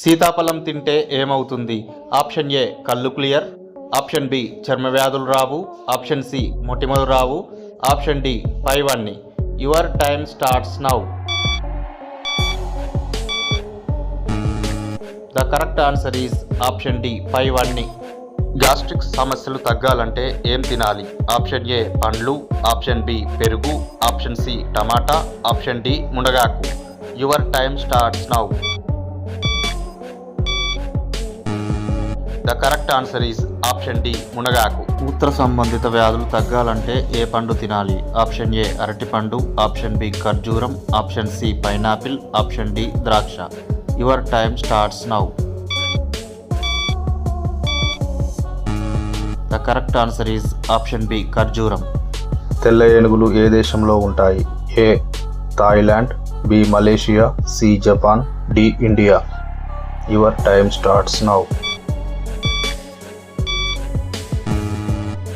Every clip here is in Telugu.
సీతాఫలం తింటే ఏమవుతుంది? ఆప్షన్ ఏ కళ్ళు క్లియర్, ఆప్షన్ బి చర్మ వ్యాధులు రావు, ఆప్షన్ సి మొటిమలు రావు, ఆప్షన్ డి పైవన్నీ. Your time starts now. The correct answer is option D పైవన్నీ. గ్యాస్ట్రిక్ సమస్యలు తగ్గాలంటే ఏం తినాలి? ఆప్షన్ ఏ పండ్లు, ఆప్షన్ బి పెరుగు, ఆప్షన్ సి టమాటా, ఆప్షన్ డి మునగాకు. Your time starts now. The correct answer is option D మునగాకు. మూత్ర సంబంధిత వ్యాధులు తగ్గాలంటే ఏ పండు తినాలి? ఆప్షన్ ఏ అరటిపండు, ఆప్షన్ బి ఖర్జూరం, option C pineapple, option D ద్రాక్ష. Your time starts now. The correct answer is option B ఖర్జూరం. తెల్ల ఏనుగులు ఏ దేశంలో ఉంటాయి? A Thailand, B Malaysia, C Japan, D India. Your time starts now.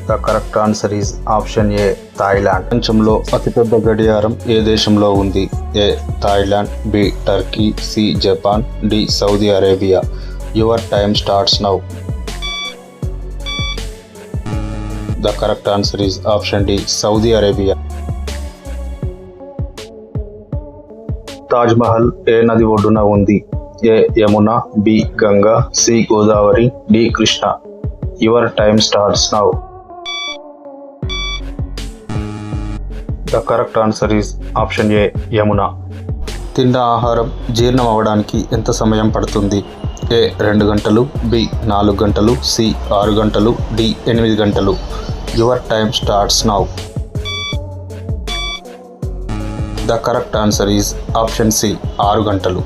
The correct answer is option A Thailand. ప్రపంచంలో అతిపెద్ద గడియారం ఏ దేశంలో ఉంది? A Thailand, B Turkey, C Japan, D Saudi Arabia. Your time starts now. The correct answer is option D Saudi Arabia. Taj Mahal ఏ నది ఒడ్డున ఉంది? A Yamuna, B Ganga, C Godavari, D Krishna. Your time starts now. The correct answer is option A Yamuna. తిన్న ఆహారం జీర్ణం అవ్వడానికి ఎంత సమయం పడుతుంది? ఏ 2 గంటలు, బి 4 గంటలు, సి 6 గంటలు, డి 8 గంటలు. Your time starts now. The correct answer is option C 6 గంటలు.